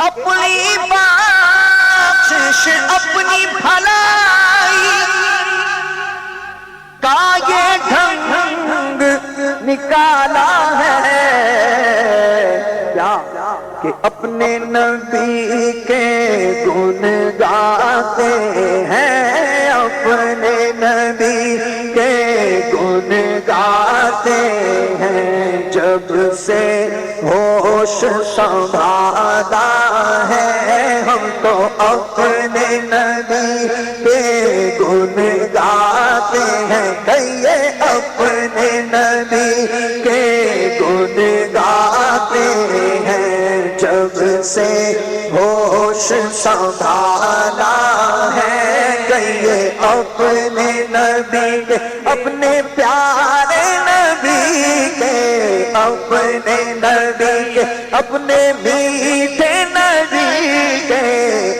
اپنی بخشش اپنی بھلائی کا یہ ڈھنگ نکالا ہے کیا کہ اپنے نبی کے گن گاتے ہیں، اپنے نبی کے گن گاتے ہیں، جب سے ہوش سنبھالا ہے ہم تو اپنے نبی کے گن گاتے ہیں، کہیے اپنے نبی کے گن گاتے ہیں، جب سے ہوش سنبھالا ہے، کہیے اپنے نبی کے، اپنے پیارے نبی کے، اپنے نبی کے، اپنے میٹھے نبی کے،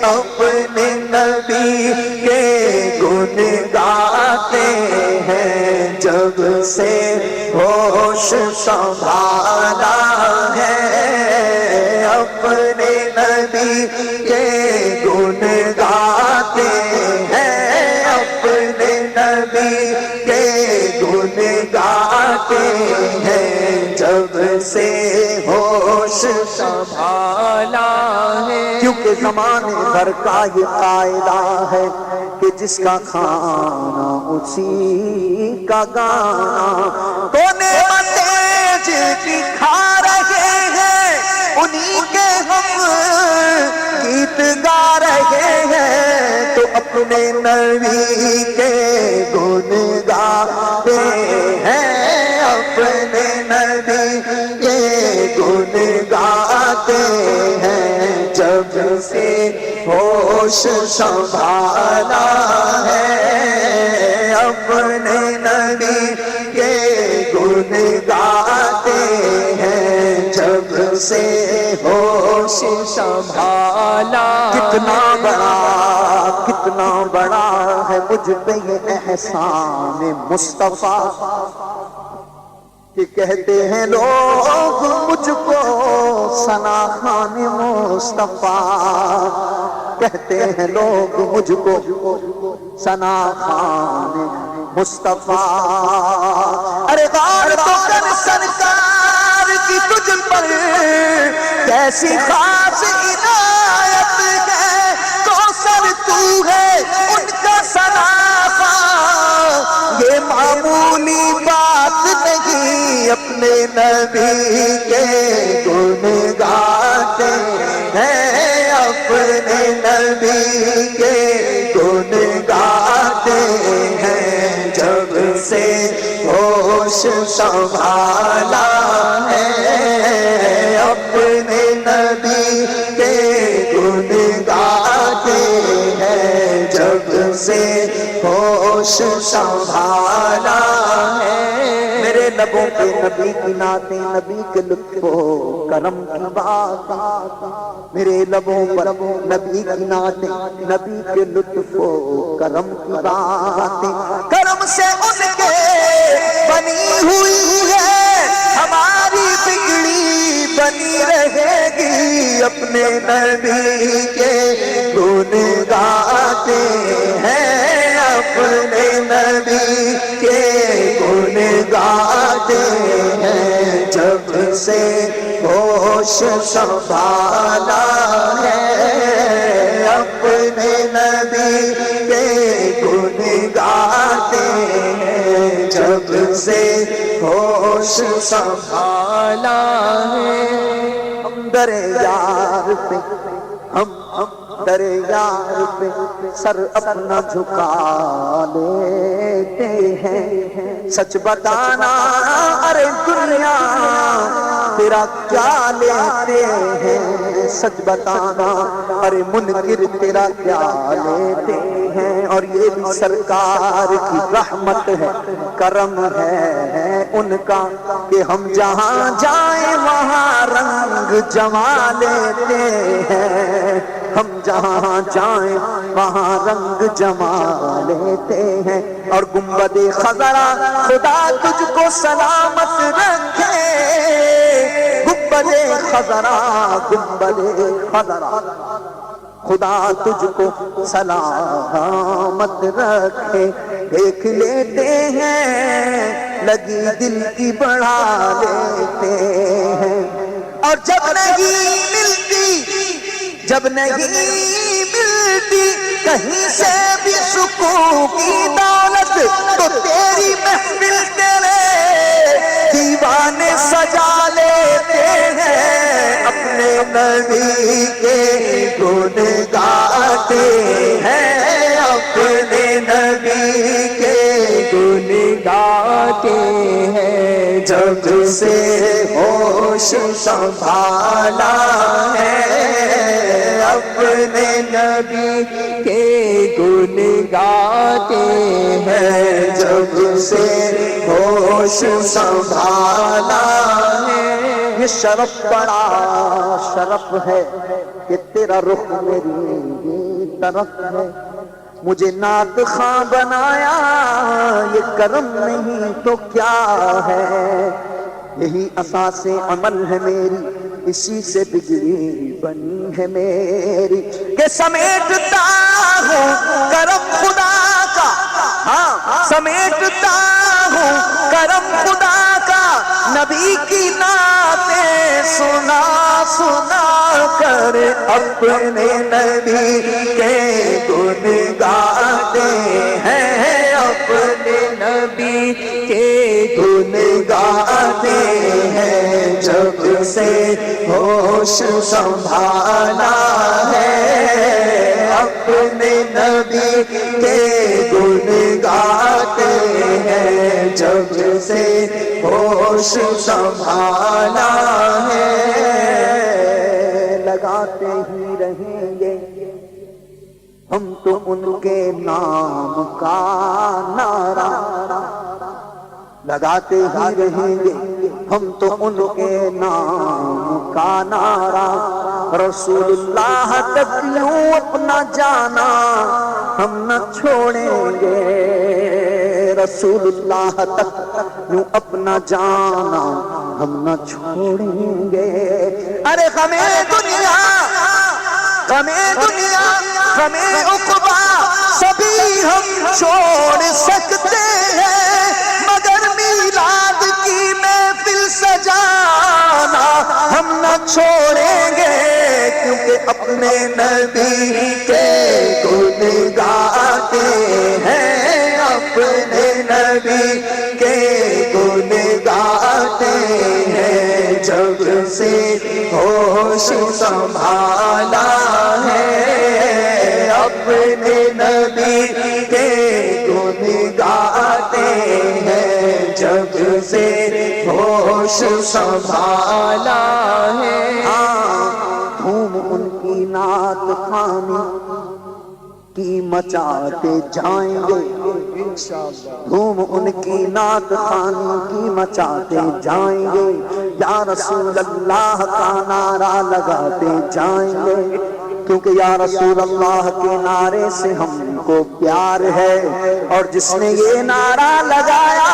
اپنے نبی کے گن گاتے ہیں، جب سے ہوش سنبھالا ہے اپنے نبی کے گن گاتے ہیں، اپنے نبی کے گن گاتے ہیں، جب سے ہوش سنبھالا ہے، کیونکہ زمانے بھر کا یہ قاعدہ ہے کہ جس کا کھانا اسی کا گانا، تو نعمتیں جن کی کھا رہے ہیں انہی کے ہم گیت گا رہے ہیں، تو اپنے نبی کے گن گاتے ہیں، اپنے نبی کے گن گاتے ہیں، جب سے ہوش سنبھالا ہے اپنے نبی کے گن گاتے ہیں، جب سے ہوش سنبھالا، کتنا بڑا ہے مجھ پہ یہ احسان مصطفیٰ کہ کہتے ہیں لوگ مجھ کو ثنا خان مصطفیٰ، کہتے ہیں لوگ مجھ کو ثنا خان مصطفیٰ، ارے غار تو کر سرکار کی تجھ پر کیسی خاص عنایت ہے، کوثر تو ہے ان کا ثنا خان، یہ معمولی بات نہیں، اپنے نبی کے گن گاتے ہیں، اپنے نبی کے گن گاتے ہیں، جب سے ہوش سنبھالا ہے اپنے نبی کے گن گاتے ہیں، جب سے ہوش سنبھالا ہے، میرے لبوں پہ نبی کی نعتیں، نبی کے لطف و کرم کی بات، میرے لبوں پر نبی کی نعتیں، نبی کے لطف و کرم کی باتیں، کرم سے ان کے بنی ہوئی ہے ہماری بگڑی بنی رہے گی، اپنے نبی کے گن گاتے ہیں، اپنے نبی کے گن گاتے ہیں، جب سے ہوش سنبھالا ہے اپنے نبی کے گن گاتے ہیں، جب سے ہوش سنبھالا ہے، ہم در یار پہ ہم در یار پہ سر اپنا جھکا لیتے ہیں، سچ بتانا ارے دنیا تیرا کیا لیتے ہیں، سچ بتانا ارے منکر تیرا کیا لیتے ہیں، اور یہ بھی سرکار کی رحمت ہے، کرم ہے ان کا کہ ہم جہاں جائیں وہاں رنگ جما لیتے ہیں، ہم جہاں جائیں وہاں رنگ جما لیتے ہیں، اور گنبد خضرا خدا تجھ کو سلامت رکھے، گنبد خضرا گنبد خضرا خدا تجھ کو سلامت رکھے دیکھ لیتے ہیں لگی دل کی بڑھا لیتے ہیں اور جب نہیں ملتی کہیں سے بھی سکون کی دولت تو تیری محفل تیرے دیوانے سجا لیتے ہیں اپنے نبی کے گن گاتے ہیں اپنے نبی کے گن گاتے ہیں جب سے ہوش سنبھالا ہے اپنے نبی کے گن گاتے ہیں جب سے ہوش سنبھالا ہے یہ شرف بڑا شرف ہے کہ تیرا رخ میری طرف ہے مجھے نعت خواں بنایا یہ کرم نہیں تو کیا ہے یہی اساس عمل ہے میری اسی سے بگڑی بنی ہے میری کہ سمیٹتا ہوں کرم خدا کا ہاں سمیٹتا ہوں کرم خدا کا نبی کی نعتیں سنا کر اپنے نبی کے گن گاتے ہیں اپنے نبی کے گن گاتے ہیں جب سے ہوش سنبھالا ہے اپنے نبی کے گن گاتے ہیں جب سے ہوش سنبھالا ہے لگاتے ہی رہیں گے ہم تو ان کے نام کا نعرہ لگاتے ہی رہیں گے ہم تو ان کے نام کا نعرہ رسول اللہ تک یوں اپنا جانا ہم نہ چھوڑیں گے رسول اللہ تک یوں اپنا جانا ہم نہ چھوڑیں گے ارے غمیں دنیا غمیں عقبا سبھی ہم چھوڑ سکتے ہیں مگر میلاد کی محفل سجانا ہم نہ چھوڑیں گے کیونکہ اپنے نبی کے گن گاتے ہیں اپنے نبی کے گن گاتے ہیں جب سے ہوش سنبھالا ہے اپنے نبی کے گن گاتے ہیں جب سے ہوش سنبھالا ہے دھوم ان کی نعت خوانی کی مچاتے جائیں گے دھوم ان کی نعت خوانی کی مچاتے جائیں گے یا رسول اللہ کا نعرہ لگاتے جائیں گے کیونکہ یا رسول اللہ کے نعرے سے ہم کو پیار ہے اور جس نے یہ نعرہ لگایا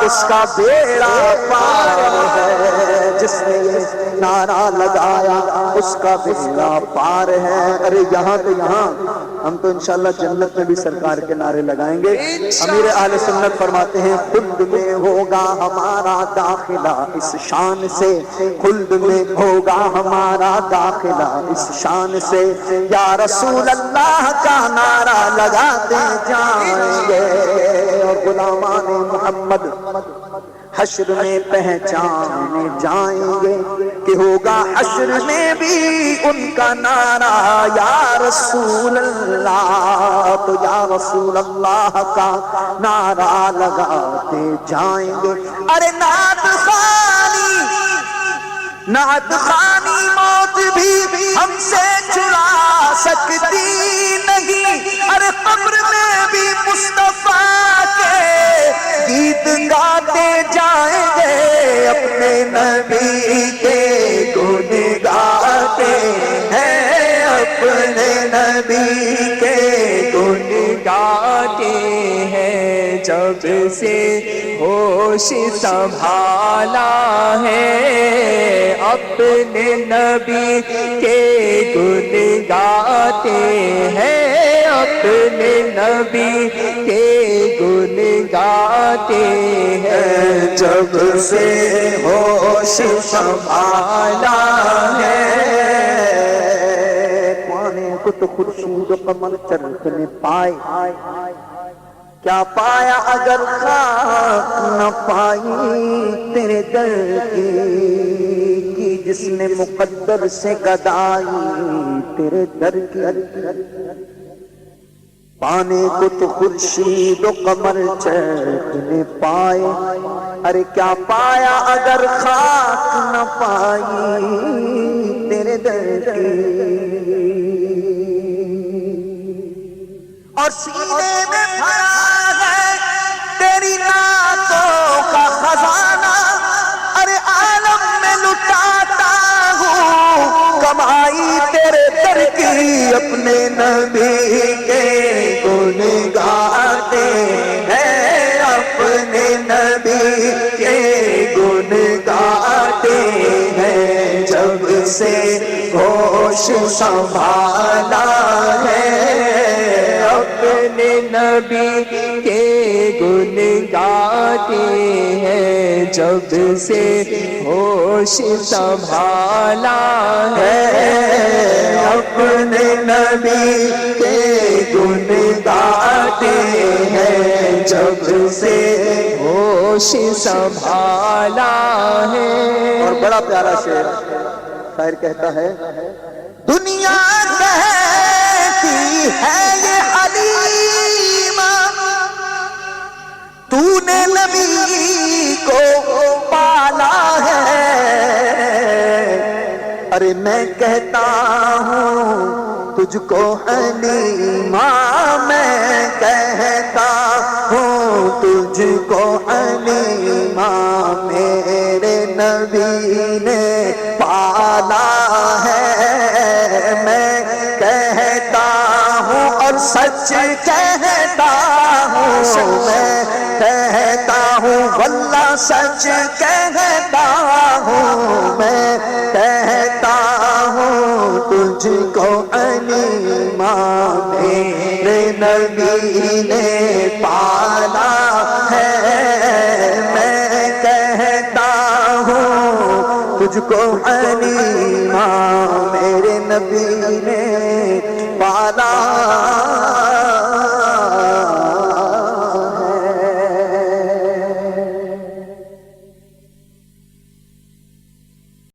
اس کا بیڑا پار ہے جس نے یہ نعرہ لگایا اس کا بیڑا پار ہے ارے یہاں تو یہاں ہم تو انشاءاللہ جنت میں بھی سرکار کے نعرے لگائیں گے امیر اہل سنت فرماتے ہیں خلد میں ہوگا ہمارا داخلہ اس شان سے خلد میں ہوگا ہمارا داخلہ اس شان سے یا رسول اللہ کا نعرہ لگاتے جائیں گے اور غلامان محمد حشر میں پہچانے جائیں گے کہ ہوگا حشر میں بھی ان کا نعرہ یا رسول اللہ تو یا رسول اللہ کا نعرہ لگاتے جائیں گے ارے نعت خوانی موت بھی ہم سے چھڑا سکتی نہیں ارے قبر میں بھی مصطفیٰ کے گیت گاتے جائیں گے اپنے نبی کے گن گاتے ہیں اپنے نبی کے گن گاتے ہیں جب سے ہوش سنبھالا ہے، اپنے نبی کے گن گاتے ہیں، اپنے نبی کے گن گاتے ہیں، جب سے ہوش سنبھالا ہے۔ پانے کو تو خورشید و قمر چرخ نے پائے، کیا پایا اگر خاک نہ پائی تیرے در کی، جس نے مقدر سے گدائی تیرے در کی۔ پانے کو تو خورشید و قمر چرخ نے پائے، ارے کیا پایا اگر خاک نہ پائی تیرے در کی۔ اور سینے میں بھرا ہے تیری نعتوں کا خزانہ، ارے عالم میں لٹاتا ہوں کمائی تیرے در کی، اپنے نبی کے گن گاتے ہیں، اپنے نبی کے گن گاتے ہیں، جب سے ہوش سنبھالا ہے، اپنے نبی کے گن گاتے ہیں، جب سے ہوش سنبھالا ہے، اپنے نبی کے گن گاتے ہیں، جب سے ہوش سنبھالا ہے۔ اور بڑا پیارا شعر شاعر کہتا ہے، دنیا کہتی ہے یہ حلیمہ، تو نے نبی کو پالا ہے، ارے میں کہتا ہوں تجھ کو حلیمہ، میں کہتا ہوں تجھ کو حلیمہ، میرے نبی نے پالا ہے، میں کہتا ہوں اور سچ کہتا ہوں، میں کہتا ہوں واللہ سچ کہتا ہوں، میں کہتا ہوں تجھ کو حلیمہ میرے نبی نے پالا ہے، میں کہتا ہوں تجھ کو حلیمہ میرے نبی نے پالا